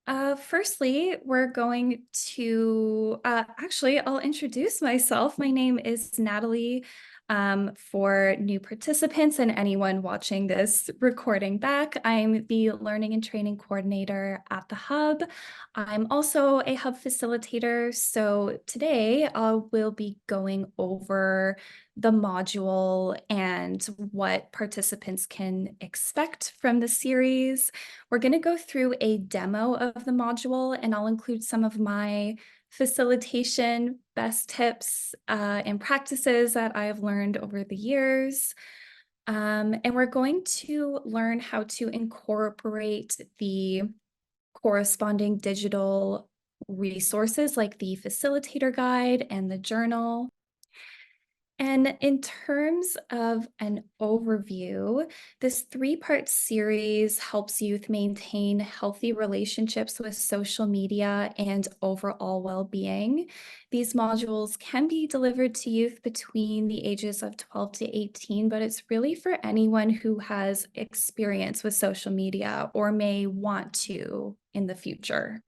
Firstly, we're going to actually, I'll introduce myself. My name is Natalie. For new participants and anyone watching this recording back, I'm the Learning and Training Coordinator at the Hub. I'm also a Hub facilitator. So today we'll be going over the module and what participants can expect from the series. We're going to go through a demo of the module, and I'll include some of my facilitation best tips and practices that I have learned over the years. And we're going to learn how to incorporate the corresponding digital resources like the facilitator guide and the journal. And in terms of an overview, this three-part series helps youth maintain healthy relationships with social media and overall well-being. These modules can be delivered to youth between the ages of 12 to 18, but it's really for anyone who has experience with social media or may want to in the future.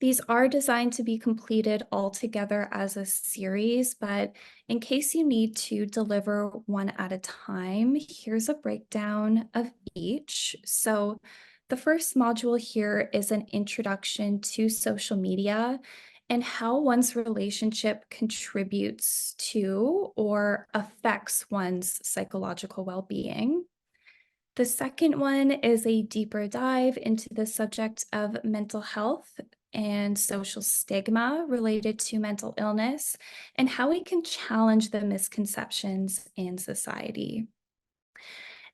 These are designed to be completed all together as a series, but in case you need to deliver one at a time, here's a breakdown of each. So the first module here is an introduction to social media and how one's relationship contributes to or affects one's psychological well-being. The second one is a deeper dive into the subject of mental health and social stigma related to mental illness and how we can challenge the misconceptions in society.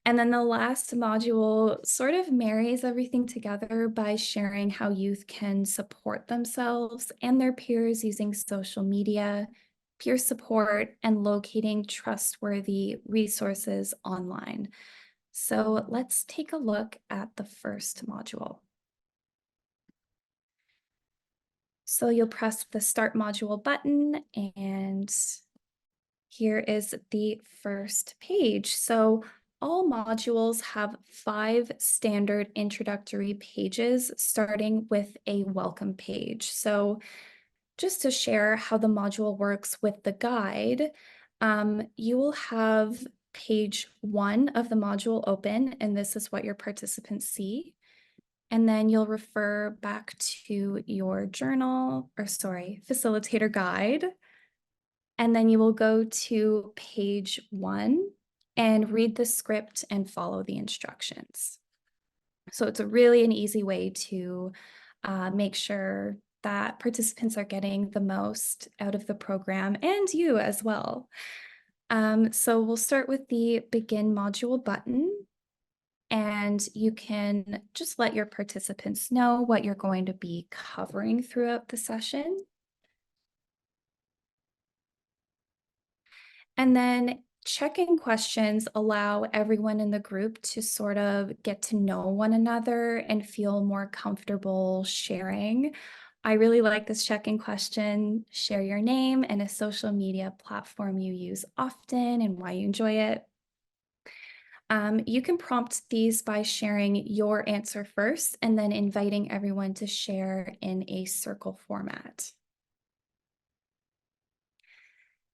And then the last module sort of marries everything together by sharing how youth can support themselves and their peers using social media, peer support, and locating trustworthy resources online. So let's take a look at the first module. So you'll press the Start Module button, and here is the first page. So all modules have 5 standard introductory pages, starting with a welcome page. So just to share how the module works with the guide, you will have page 1 of the module open, and this is what your participants see. And then you'll refer back to your journal, or sorry, facilitator guide. And then you will go to page 1 and read the script and follow the instructions. So it's really an easy way to make sure that participants are getting the most out of the program and you as well. So we'll start with the Begin Module button. And you can just let your participants know what you're going to be covering throughout the session. And then check-in questions allow everyone in the group to sort of get to know one another and feel more comfortable sharing. I really like this check-in question. Share your name and a social media platform you use often and why you enjoy it. You can prompt these by sharing your answer first and then inviting everyone to share in a circle format.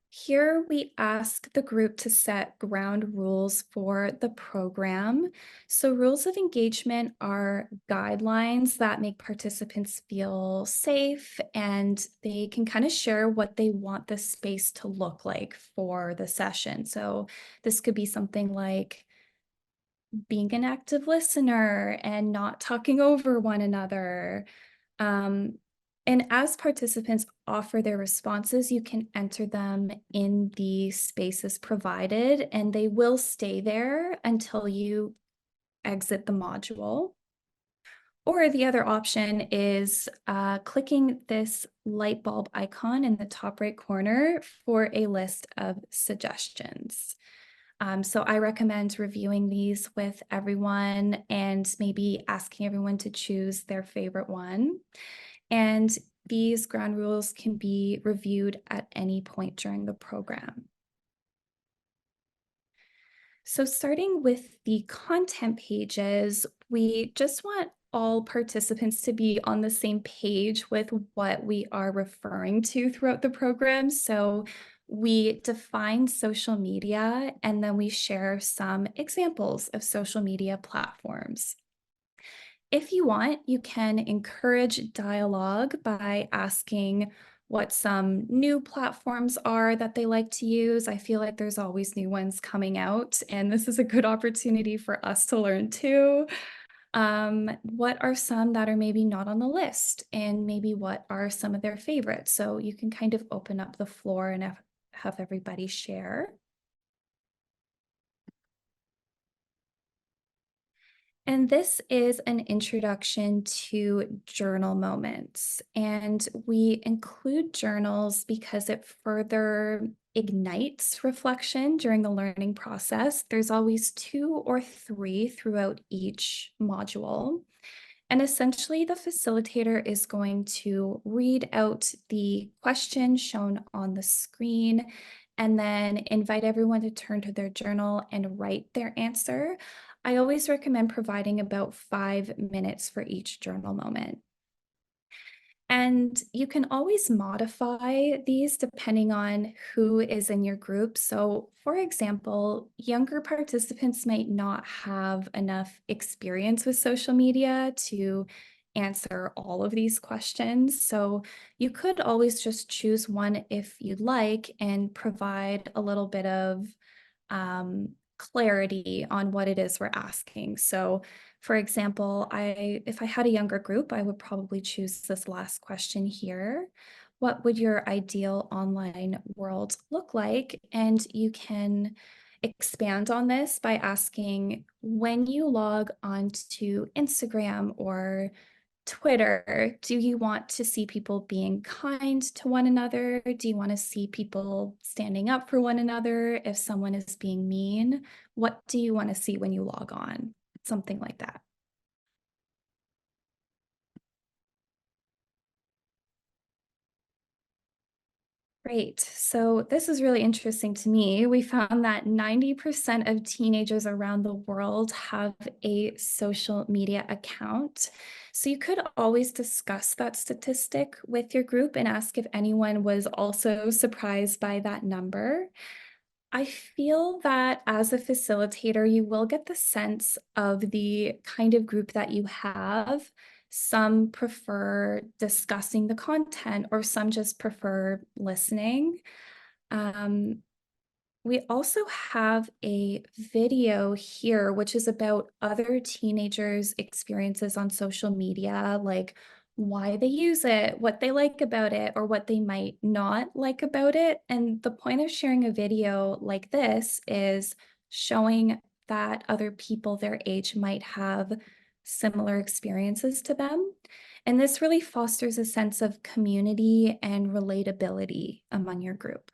Here we ask the group to set ground rules for the program. So rules of engagement are guidelines that make participants feel safe, and they can kind of share what they want the space to look like for the session. So this could be something like being an active listener and not talking over one another. And as participants offer their responses, you can enter them in the spaces provided, and they will stay there until you exit the module. Or the other option is clicking this light bulb icon in the top right corner for a list of suggestions. So I recommend reviewing these with everyone and maybe asking everyone to choose their favorite one. And these ground rules can be reviewed at any point during the program. So starting with the content pages, we just want all participants to be on the same page with what we are referring to throughout the program. So we define social media and then we share some examples of social media platforms. If you want, you can encourage dialogue by asking what some new platforms are that they like to use. I feel like there's always new ones coming out, and this is a good opportunity for us to learn too. What are some that are maybe not on the list, and maybe what are some of their favorites? So you can kind of open up the floor and have everybody share. And this is an introduction to journal moments. And we include journals because it further ignites reflection during the learning process. There's always 2 or 3 throughout each module. And essentially, the facilitator is going to read out the question shown on the screen and then invite everyone to turn to their journal and write their answer. I always recommend providing about 5 minutes for each journal moment. And you can always modify these depending on who is in your group. So, for example, younger participants might not have enough experience with social media to answer all of these questions. So, you could always just choose one if you'd like and provide a little bit of clarity on what it is we're asking. So, for example, if I had a younger group, I would probably choose this last question here. What would your ideal online world look like? And you can expand on this by asking, when you log onto Instagram or Twitter, do you want to see people being kind to one another? Do you want to see people standing up for one another if someone is being mean? What do you want to see when you log on? Something like that. Great. So this is really interesting to me. We found that 90% of teenagers around the world have a social media account. So you could always discuss that statistic with your group and ask if anyone was also surprised by that number. I feel that as a facilitator, you will get the sense of the kind of group that you have. Some prefer discussing the content, or some just prefer listening. Um, we also have a video here, which is about other teenagers' experiences on social media, like why they use it, what they like about it, or what they might not like about it. And the point of sharing a video like this is showing that other people their age might have similar experiences to them. And this really fosters a sense of community and relatability among your group.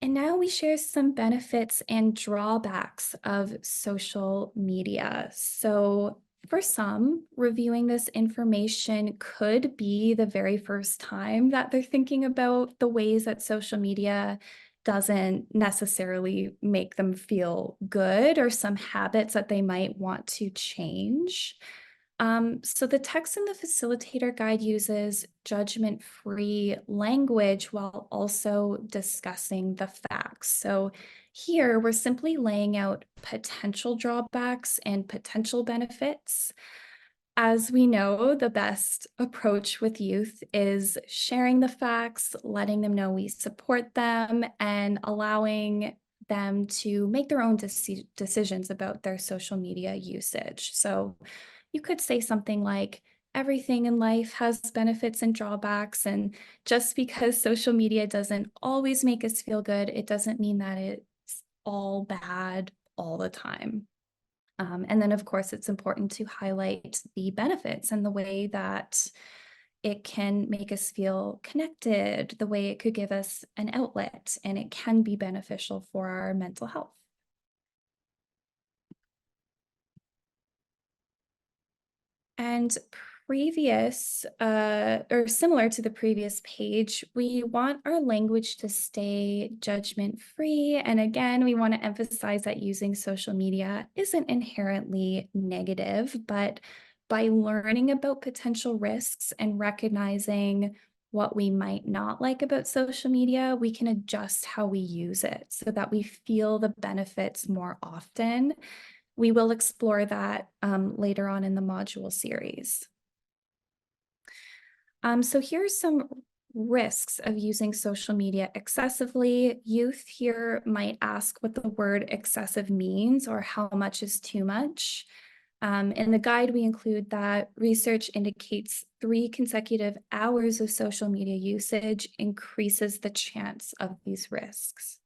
And now we share some benefits and drawbacks of social media. So, for some, reviewing this information could be the very first time that they're thinking about the ways that social media doesn't necessarily make them feel good, or some habits that they might want to change. So the text in the facilitator guide uses judgment-free language while also discussing the facts. So here we're simply laying out potential drawbacks and potential benefits. As we know, the best approach with youth is sharing the facts, letting them know we support them, and allowing them to make their own decisions about their social media usage. So you could say something like, everything in life has benefits and drawbacks. And just because social media doesn't always make us feel good, it doesn't mean that it's all bad all the time. And then, of course, it's important to highlight the benefits and the way that it can make us feel connected, the way it could give us an outlet, and it can be beneficial for our mental health. And previous, or similar to the previous page, we want our language to stay judgment-free. And again, we want to emphasize that using social media isn't inherently negative, but by learning about potential risks and recognizing what we might not like about social media, we can adjust how we use it so that we feel the benefits more often. We will explore that later on in the module series. So here's some risks of using social media excessively. Youth here might ask what the word excessive means or how much is too much. In the guide, we include that research indicates 3 consecutive hours of social media usage increases the chance of these risks.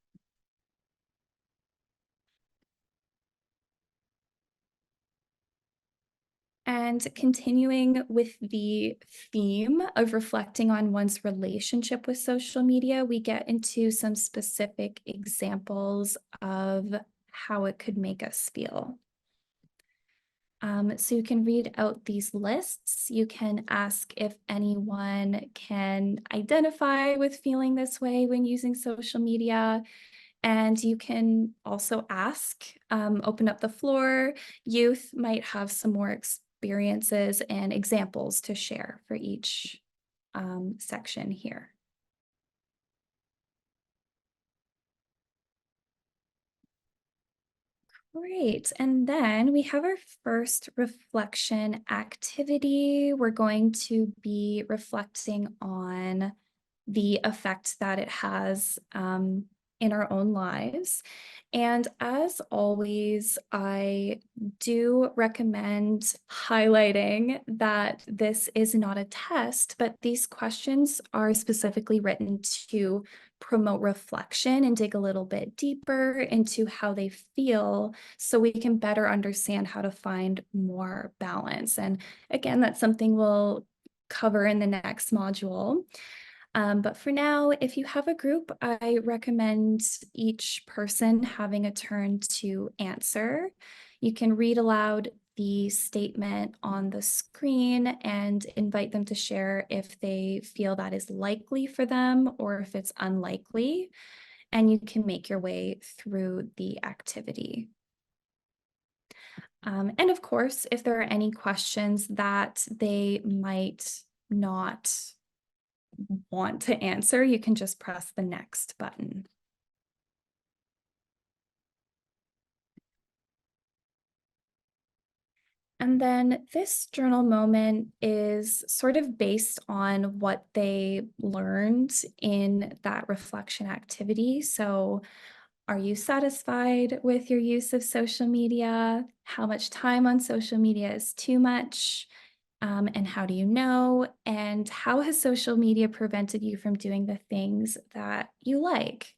And continuing with the theme of reflecting on one's relationship with social media, we get into some specific examples of how it could make us feel. So you can read out these lists. You can ask if anyone can identify with feeling this way when using social media. And you can also ask, open up the floor. Youth might have some more experiences and examples to share for each section here. Great. And then we have our first reflection activity. We're going to be reflecting on the effect that it has in our own lives. And as always, I do recommend highlighting that this is not a test, but these questions are specifically written to promote reflection and dig a little bit deeper into how they feel so we can better understand how to find more balance. And again, that's something we'll cover in the next module. But for now, if you have a group, I recommend each person having a turn to answer. You can read aloud the statement on the screen and invite them to share if they feel that is likely for them or if it's unlikely. And you can make your way through the activity. And of course, if there are any questions that they might not want to answer, you can just press the next button. And then this journal moment is sort of based on what they learned in that reflection activity. So, are you satisfied with your use of social media? How much time on social media is too much? And how do you know? And how has social media prevented you from doing the things that you like?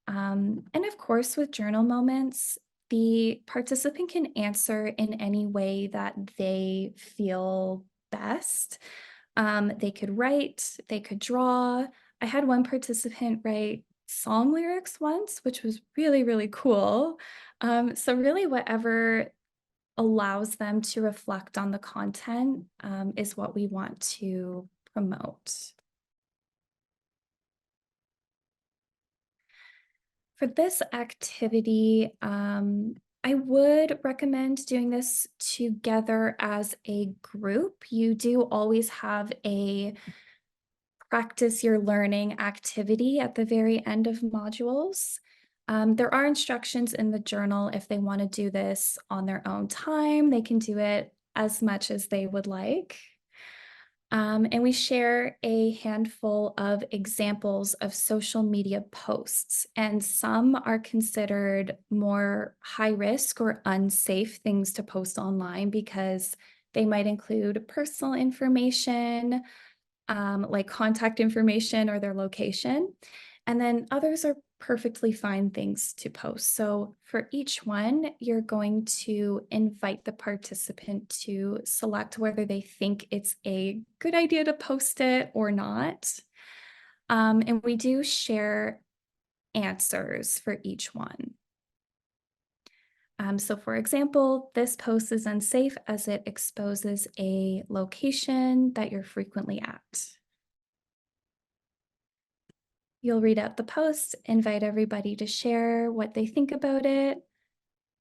And of course, with journal moments, the participant can answer in any way that they feel best. They could write, they could draw. I had one participant write song lyrics once, which was really, really cool. So really whatever allows them to reflect on the content is what we want to promote. For this activity, I would recommend doing this together as a group. You do always have a practice your learning activity at the very end of modules. There are instructions in the journal if they want to do this on their own time. They can do it as much as they would like. And we share a handful of examples of social media posts, and some are considered more high risk or unsafe things to post online because they might include personal information, like contact information or their location. And then others are perfectly fine things to post. So for each one, you're going to invite the participant to select whether they think it's a good idea to post it or not. And we do share answers for each one. So for example, this post is unsafe as it exposes a location that you're frequently at. You'll read out the post, invite everybody to share what they think about it.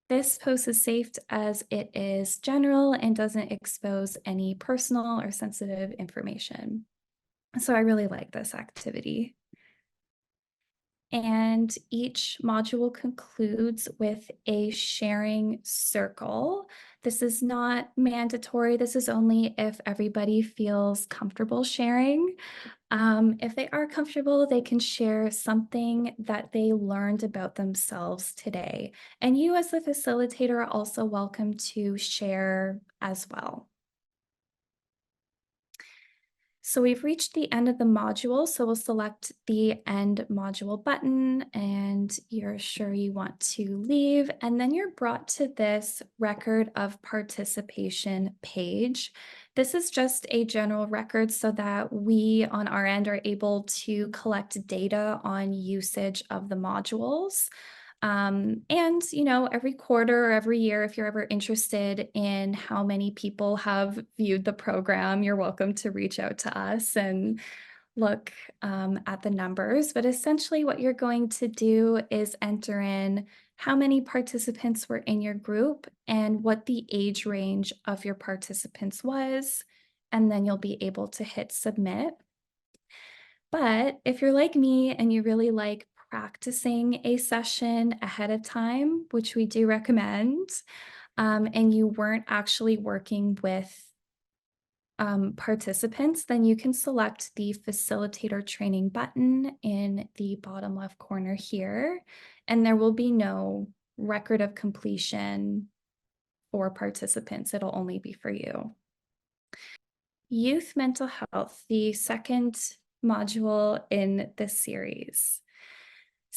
This post is safe as it is general and doesn't expose any personal or sensitive information. So I really like this activity. And each module concludes with a sharing circle. This is not mandatory. This is only if everybody feels comfortable sharing. If they are comfortable, they can share something that they learned about themselves today. And you as the facilitator are also welcome to share as well. So we've reached the end of the module, so we'll select the end module button and you're sure you want to leave. And then you're brought to this record of participation page. This is just a general record so that we on our end are able to collect data on usage of the modules. And, every quarter or every year, if you're ever interested in how many people have viewed the program, you're welcome to reach out to us and look at the numbers. But essentially, what you're going to do is enter in how many participants were in your group and what the age range of your participants was. And then you'll be able to hit submit. But if you're like me and you really like practicing a session ahead of time, which we do recommend, and you weren't actually working with participants, then you can select the facilitator training button in the bottom left corner here, and there will be no record of completion for participants. It'll only be for you. Youth mental health, the second module in this series.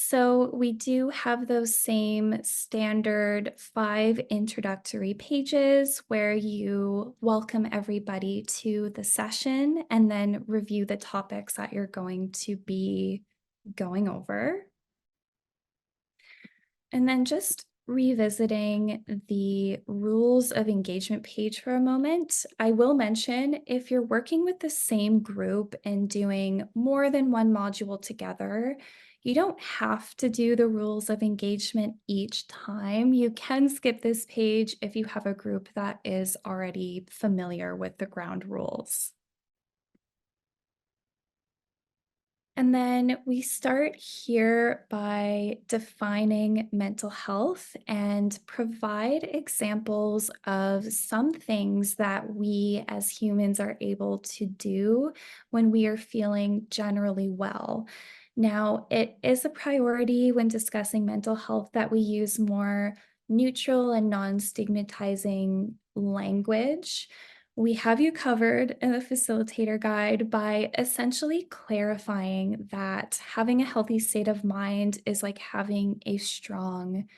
So we do have those same standard 5 introductory pages where you welcome everybody to the session and then review the topics that you're going to be going over. And then just revisiting the rules of engagement page for a moment, I will mention if you're working with the same group and doing more than one module together, you don't have to do the rules of engagement each time. You can skip this page if you have a group that is already familiar with the ground rules. And then we start here by defining mental health and provide examples of some things that we as humans are able to do when we are feeling generally well. Now, it is a priority when discussing mental health that we use more neutral and non-stigmatizing language. We have you covered in the facilitator guide by essentially clarifying that having a healthy state of mind is like having a strong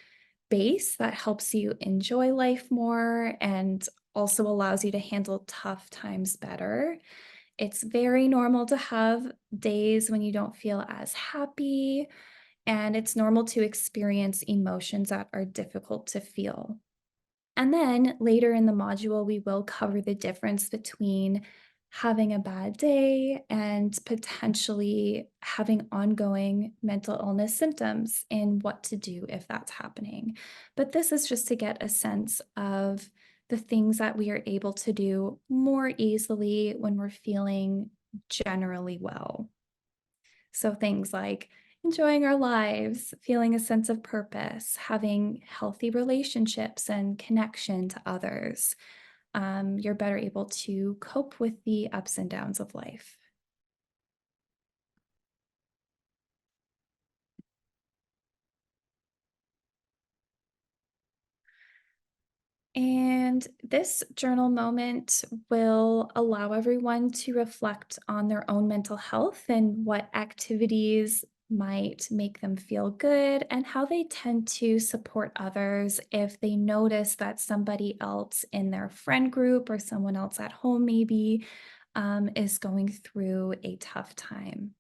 base that helps you enjoy life more and also allows you to handle tough times better. It's very normal to have days when you don't feel as happy, and it's normal to experience emotions that are difficult to feel. And then later in the module, we will cover the difference between having a bad day and potentially having ongoing mental illness symptoms and what to do if that's happening. But this is just to get a sense of the things that we are able to do more easily when we're feeling generally well. So things like enjoying our lives, feeling a sense of purpose, having healthy relationships and connection to others. You're better able to cope with the ups and downs of life. And this journal moment will allow everyone to reflect on their own mental health and what activities might make them feel good and how they tend to support others if they notice that somebody else in their friend group or someone else at home maybe is going through a tough time.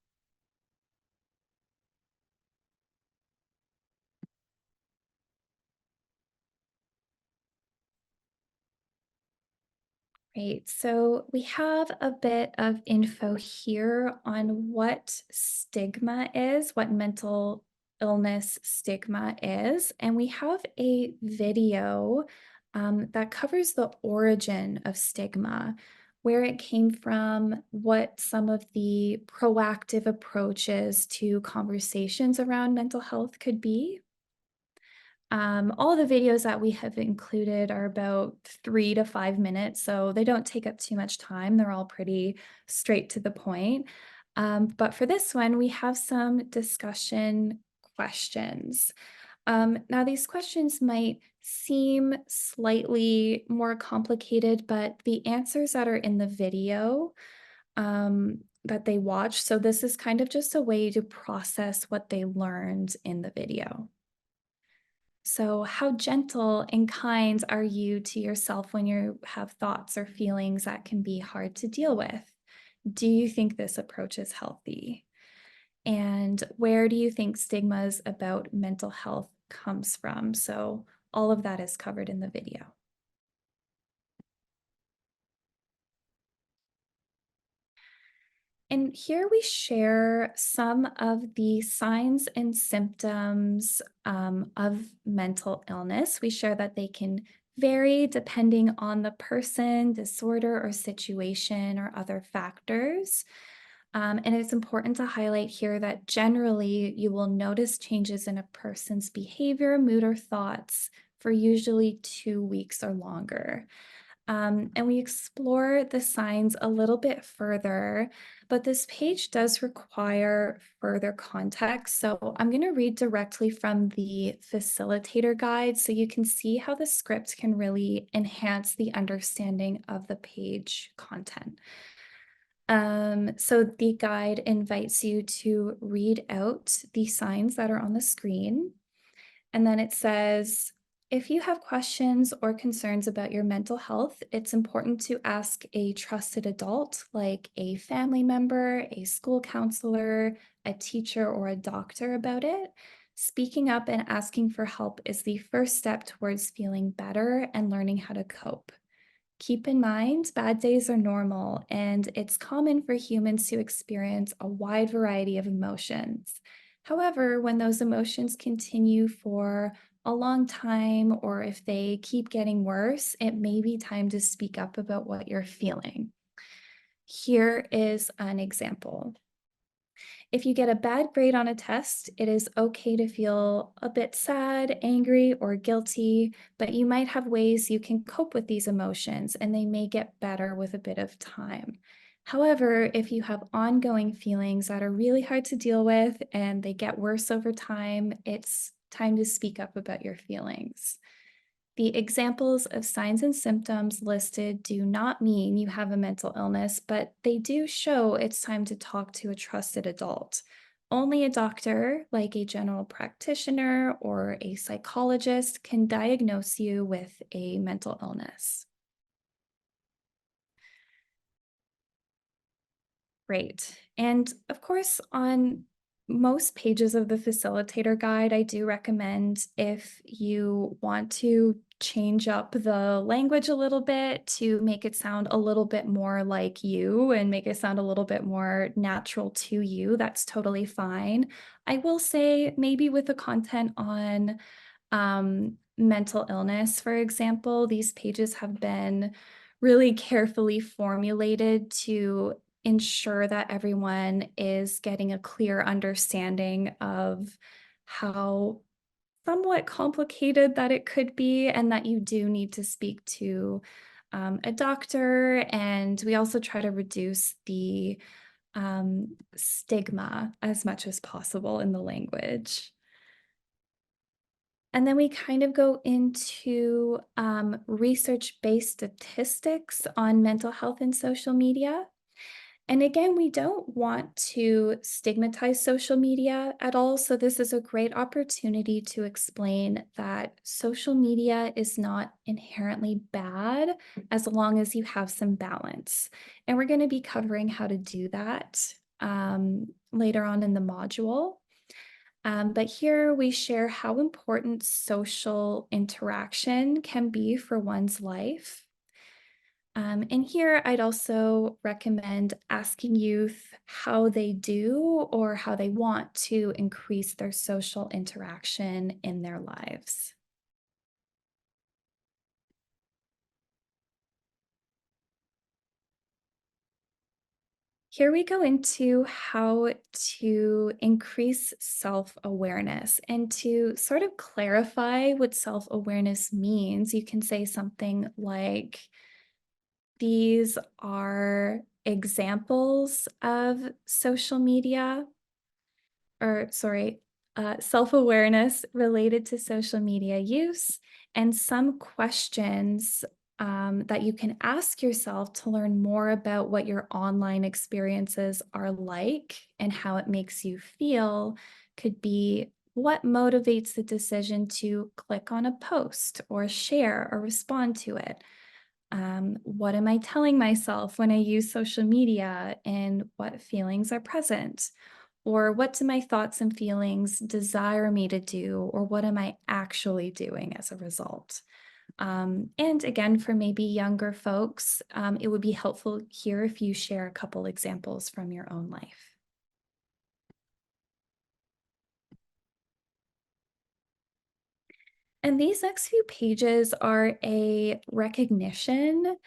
Great. So we have a bit of info here on what stigma is, what mental illness stigma is. And we have a video that covers the origin of stigma, where it came from, what some of the proactive approaches to conversations around mental health could be. All the videos that we have included are about 3 to 5 minutes, so they don't take up too much time. They're all pretty straight to the point. But for this one, we have some discussion questions. Now, these questions might seem slightly more complicated, but the answers that are in the video that they watch, so this is kind of just a way to process what they learned in the video. So, how gentle and kind are you to yourself when you have thoughts or feelings that can be hard to deal with? Do you think this approach is healthy? And where do you think stigmas about mental health comes from? So, all of that is covered in the video. And here we share some of the signs and symptoms of mental illness. We share that they can vary depending on the person, disorder, or situation, or other factors. And it's important to highlight here that generally you will notice changes in a person's behavior, mood, or thoughts for usually 2 weeks or longer. And we explore the signs a little bit further, but this page does require further context. So I'm going to read directly from the facilitator guide so you can see how the script can really enhance the understanding of the page content. So the guide invites you to read out the signs that are on the screen. And then it says, if you have questions or concerns about your mental health, it's important to ask a trusted adult like a family member, a school counselor, a teacher, or a doctor about it. Speaking up and asking for help is the first step towards feeling better and learning how to cope. Keep in mind, bad days are normal, and it's common for humans to experience a wide variety of emotions. However, when those emotions continue for a long time, or if they keep getting worse, it may be time to speak up about what you're feeling. Here is an example. If you get a bad grade on a test, it is okay to feel a bit sad, angry, or guilty, but you might have ways you can cope with these emotions, and they may get better with a bit of time. However, if you have ongoing feelings that are really hard to deal with and they get worse over time, it's time to speak up about your feelings. The examples of signs and symptoms listed do not mean you have a mental illness, but they do show it's time to talk to a trusted adult. Only a doctor, like a general practitioner or a psychologist, can diagnose you with a mental illness. Great. And of course, on most pages of the facilitator guide, I do recommend, if you want to change up the language a little bit to make it sound a little bit more like you and make it sound a little bit more natural to you, that's totally fine. I will say, maybe with the content on mental illness, for example, these pages have been really carefully formulated to ensure that everyone is getting a clear understanding of how somewhat complicated that it could be, and that you do need to speak to a doctor. And we also try to reduce the stigma as much as possible in the language. And then we kind of go into research-based statistics on mental health and social media. And again, we don't want to stigmatize social media at all. So this is a great opportunity to explain that social media is not inherently bad as long as you have some balance. And we're going to be covering how to do that later on in the module. But here we share how important social interaction can be for one's life. And here I'd also recommend asking youth how they do or how they want to increase their social interaction in their lives. Here we go into how to increase self awareness. And to sort of clarify what self awareness means, you can say something like, these are examples of social media, or sorry, self-awareness related to social media use, and some questions that you can ask yourself to learn more about what your online experiences are like and how it makes you feel could be: what motivates the decision to click on a post or share or respond to it? What am I telling myself when I use social media, and what feelings are present? Or what do my thoughts and feelings desire me to do? Or what am I actually doing as a result? And again, for maybe younger folks, it would be helpful here if you share a couple examples from your own life. And these next few pages are a recognition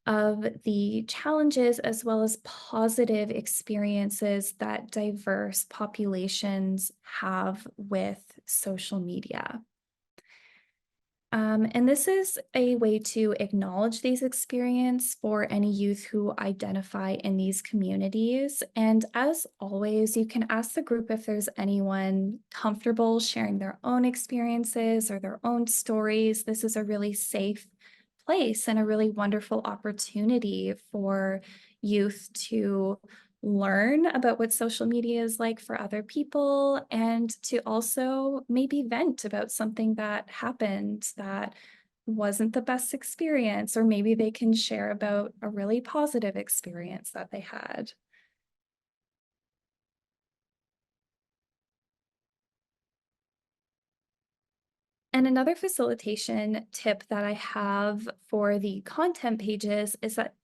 of the challenges as well as positive experiences that diverse populations have with social media. And this is a way to acknowledge these experiences for any youth who identify in these communities. And as always, you can ask the group if there's anyone comfortable sharing their own experiences or their own stories. This is a really safe place and a really wonderful opportunity for youth to learn about what social media is like for other people, and to also maybe vent about something that happened that wasn't the best experience, or maybe they can share about a really positive experience that they had. And another facilitation tip that I have for the content pages is that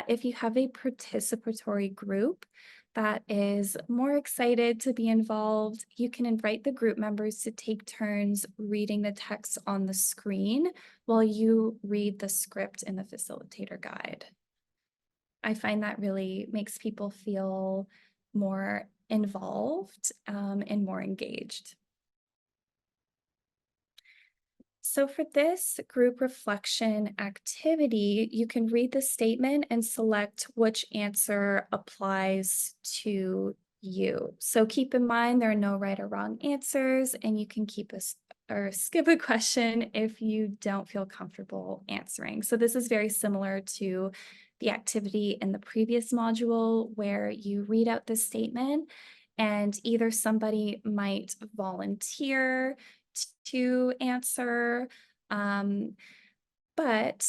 if you have a participatory group that is more excited to be involved, you can invite the group members to take turns reading the text on the screen while you read the script in the facilitator guide. I find that really makes people feel more involved, and more engaged. So for this group reflection activity, you can read the statement and select which answer applies to you. So keep in mind there are no right or wrong answers, and you can keep us or skip a question if you don't feel comfortable answering. So this is very similar to the activity in the previous module where you read out the statement and either somebody might volunteer to answer. Um, but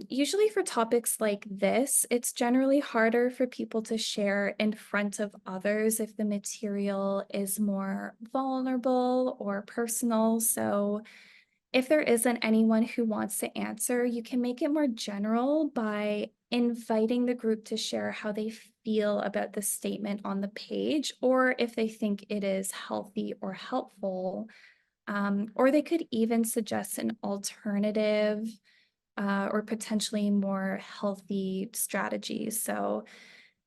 usually for topics like this, it's generally harder for people to share in front of others if the material is more vulnerable or personal. So if there isn't anyone who wants to answer, you can make it more general by inviting the group to share how they feel about the statement on the page, or if they think it is healthy or helpful. Or they could even suggest an alternative, or potentially more healthy strategies. So,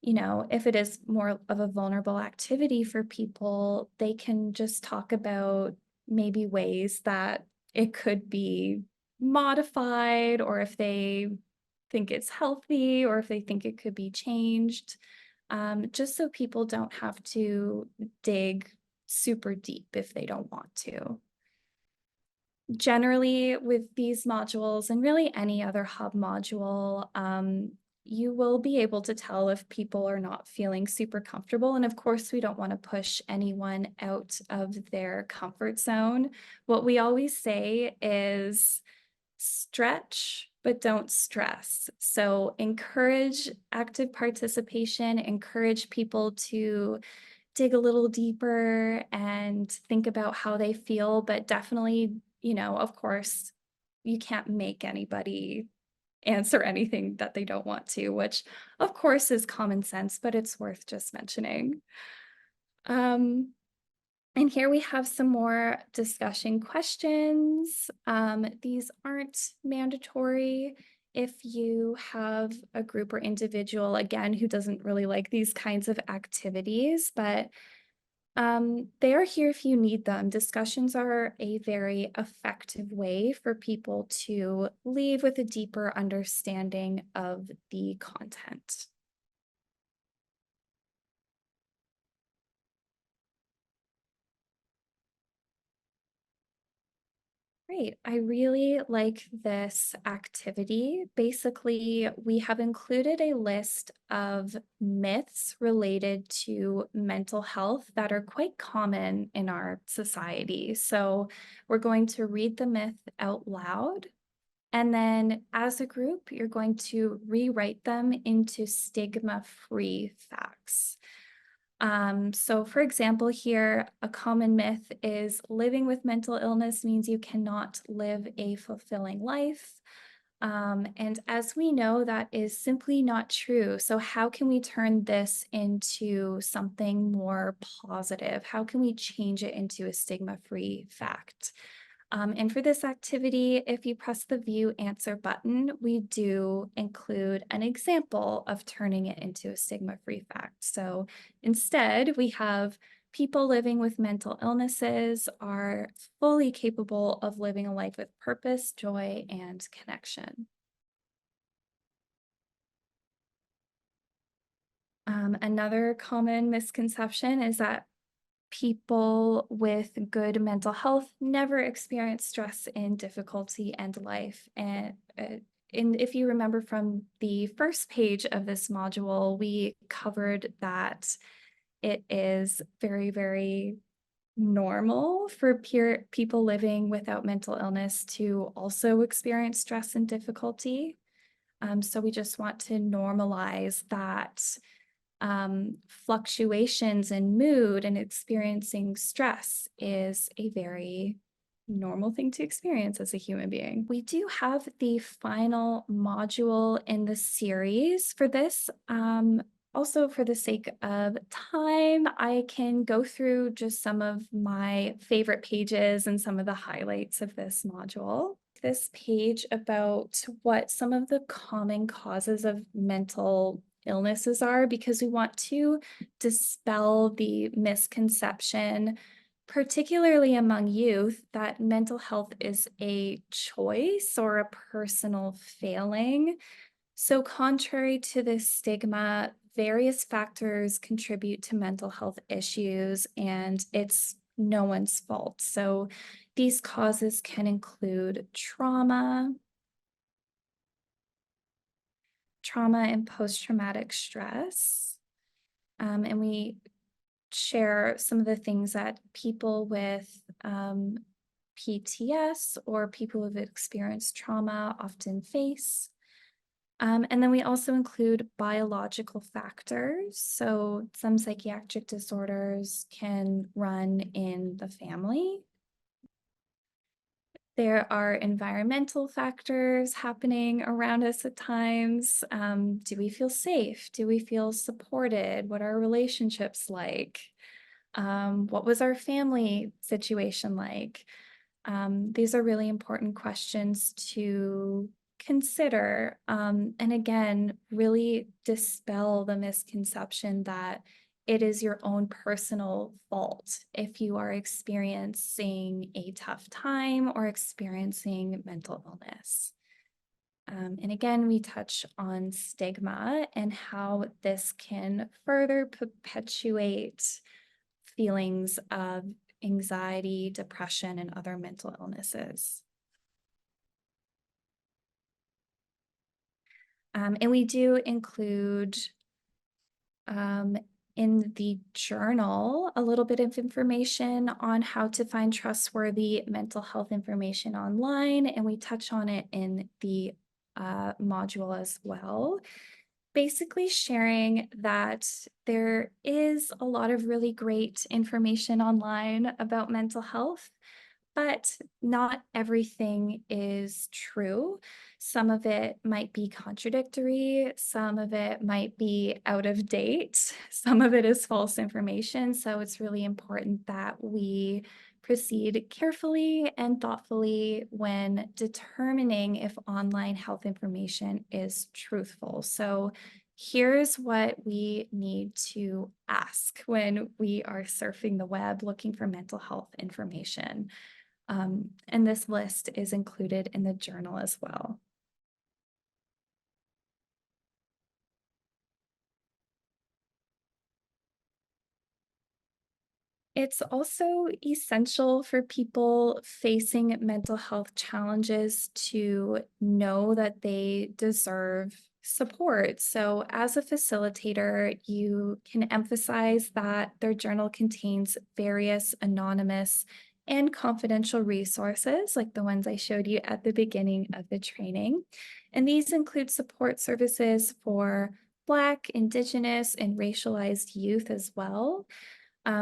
if it is more of a vulnerable activity for people, they can just talk about maybe ways that it could be modified, or if they think it's healthy, or if they think it could be changed, just so people don't have to dig super deep if they don't want to. Generally, with these modules and really any other hub module, you will be able to tell if people are not feeling super comfortable. And of course, we don't want to push anyone out of their comfort zone. What we always say is stretch, but don't stress. So encourage active participation, encourage people to dig a little deeper and think about how they feel, but definitely, of course, you can't make anybody answer anything that they don't want to, which of course is common sense, but it's worth just mentioning. Um, and here we have some more discussion questions. These aren't mandatory. If you have a group or individual, again, who doesn't really like these kinds of activities, but they are here if you need them. Discussions are a very effective way for people to leave with a deeper understanding of the content. Great. I really like this activity. Basically, we have included a list of myths related to mental health that are quite common in our society. So we're going to read the myth out loud. And then as a group, you're going to rewrite them into stigma-free facts. So for example, here, a common myth is living with mental illness means you cannot live a fulfilling life. And as we know, that is simply not true. So how can we turn this into something more positive? How can we change it into a stigma-free fact? And for this activity, if you press the view answer button, we do include an example of turning it into a stigma-free fact. So instead, we have people living with mental illnesses are fully capable of living a life with purpose, joy, and connection. Another common misconception is that people with good mental health never experience stress and difficulty and life. And if you remember from the first page of this module, we covered that it is very, very normal for people living without mental illness to also experience stress and difficulty. So we just want to normalize that fluctuations in mood and experiencing stress is a very normal thing to experience as a human being. We do have the final module in the series for this. Also, for the sake of time, I can go through just some of my favorite pages and some of the highlights of this module. This page about what some of the common causes of mental illnesses are, because we want to dispel the misconception, particularly among youth, that mental health is a choice or a personal failing. So contrary to this stigma, various factors contribute to mental health issues, and it's no one's fault. So these causes can include trauma and post-traumatic stress. And we share some of the things that people with PTS or people who've experienced trauma often face. And then we also include biological factors. So some psychiatric disorders can run in the family. There are environmental factors happening around us at times. Do we feel safe? Do we feel supported? What are our relationships like? What was our family situation like? These are really important questions to consider. And again, really dispel the misconception that it is your own personal fault if you are experiencing a tough time or experiencing mental illness. And again, we touch on stigma and how this can further perpetuate feelings of anxiety, depression, and other mental illnesses. And we do include in the journal a little bit of information on how to find trustworthy mental health information online, and we touch on it in the module as well. Basically sharing that there is a lot of really great information online about mental health, but not everything is true. Some of it might be contradictory, some of it might be out of date, some of it is false information. So it's really important that we proceed carefully and thoughtfully when determining if online health information is truthful. So here's what we need to ask when we are surfing the web looking for mental health information. And this list is included in the journal as well. It's also essential for people facing mental health challenges to know that they deserve support. So, as a facilitator, you can emphasize that their journal contains various anonymous and confidential resources, like the ones I showed you at the beginning of the training. And these include support services for Black, Indigenous, and racialized youth as well.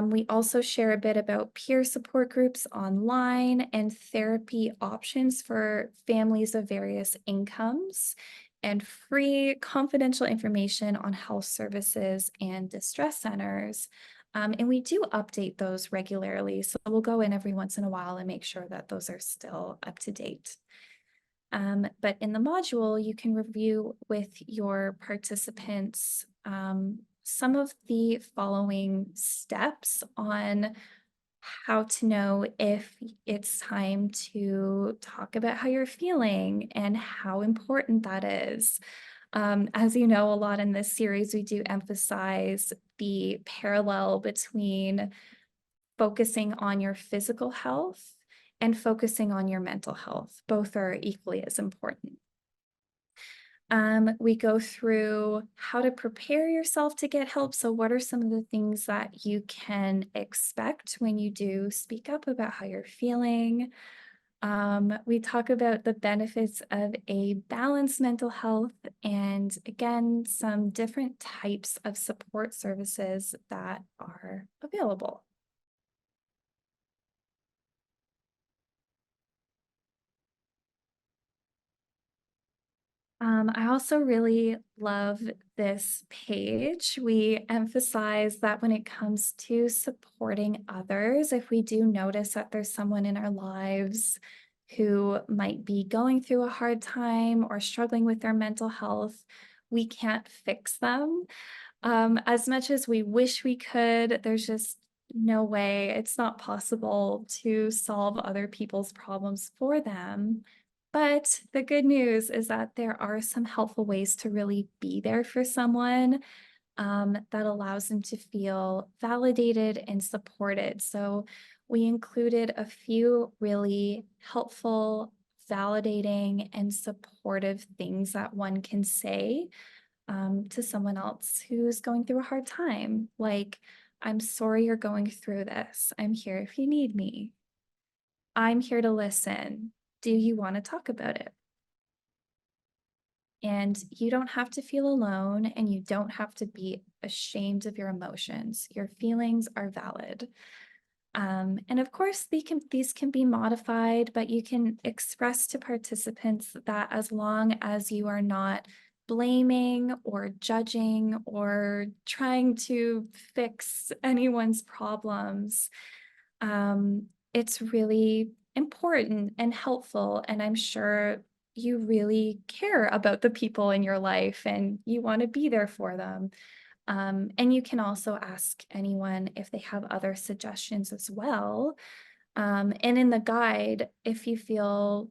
We also share a bit about peer support groups online and therapy options for families of various incomes, and free confidential information on health services and distress centers. And we do update those regularly. So we'll go in every once in a while and make sure that those are still up to date. But in the module, you can review with your participants some of the following steps on how to know if it's time to talk about how you're feeling and how important that is. As you know, a lot in this series, we do emphasize the parallel between focusing on your physical health and focusing on your mental health. Both are equally as important. We go through how to prepare yourself to get help. So, what are some of the things that you can expect when you do speak up about how you're feeling? We talk about the benefits of a balanced mental health and, again, some different types of support services that are available. I also really love this page. We emphasize that when it comes to supporting others, if we do notice that there's someone in our lives who might be going through a hard time or struggling with their mental health, we can't fix them. As much as we wish we could, there's just no way, it's not possible to solve other people's problems for them. But the good news is that there are some helpful ways to really be there for someone that allows them to feel validated and supported. So we included a few really helpful, validating, and supportive things that one can say to someone else who's going through a hard time. Like, I'm sorry you're going through this. I'm here if you need me. I'm here to listen. Do you want to talk about it? And you don't have to feel alone and you don't have to be ashamed of your emotions. Your feelings are valid. And of course, these can be modified, but you can express to participants that as long as you are not blaming or judging or trying to fix anyone's problems, it's really important and helpful. And I'm sure you really care about the people in your life and you want to be there for them. And you can also ask anyone if they have other suggestions as well. And in the guide, if you feel,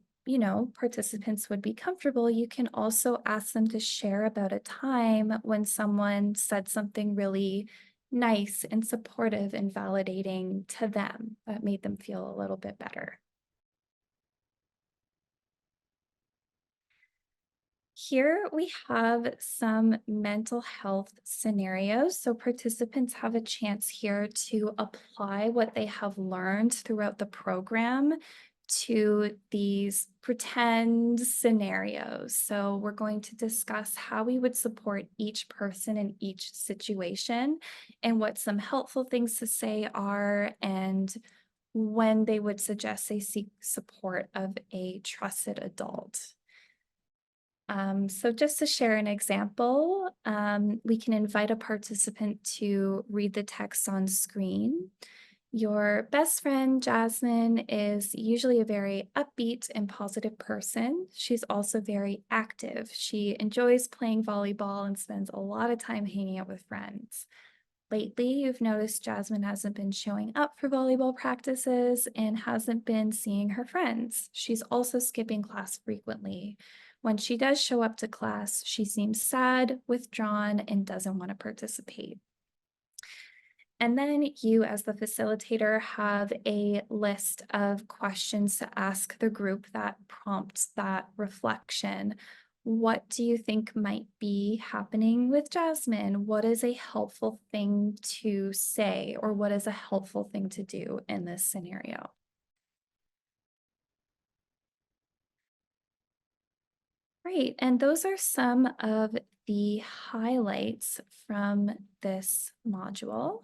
participants would be comfortable, you can also ask them to share about a time when someone said something really nice and supportive and validating to them that made them feel a little bit better. Here we have some mental health scenarios. So participants have a chance here to apply what they have learned throughout the program to these pretend scenarios. So we're going to discuss how we would support each person in each situation and what some helpful things to say are and when they would suggest they seek support of a trusted adult. So just to share an example, we can invite a participant to read the text on screen. Your best friend, Jasmine, is usually a very upbeat and positive person. She's also very active. She enjoys playing volleyball and spends a lot of time hanging out with friends. Lately, you've noticed Jasmine hasn't been showing up for volleyball practices and hasn't been seeing her friends. She's also skipping class frequently. When she does show up to class, she seems sad, withdrawn, and doesn't want to participate. And then you, as the facilitator, have a list of questions to ask the group that prompts that reflection. What do you think might be happening with Jasmine? What is a helpful thing to say, or what is a helpful thing to do in this scenario? Great. And those are some of the highlights from this module.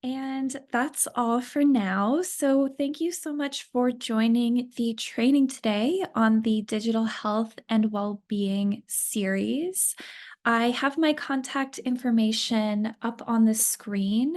And that's all for now. So, thank you so much for joining the training today on the Digital Health and Wellbeing series. I have my contact information up on the screen,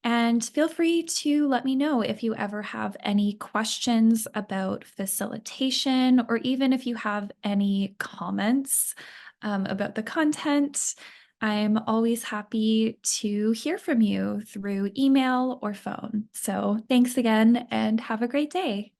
and feel free to let me know if you ever have any questions about facilitation, or even if you have any comments about the content. I'm always happy to hear from you through email or phone. So thanks again and have a great day.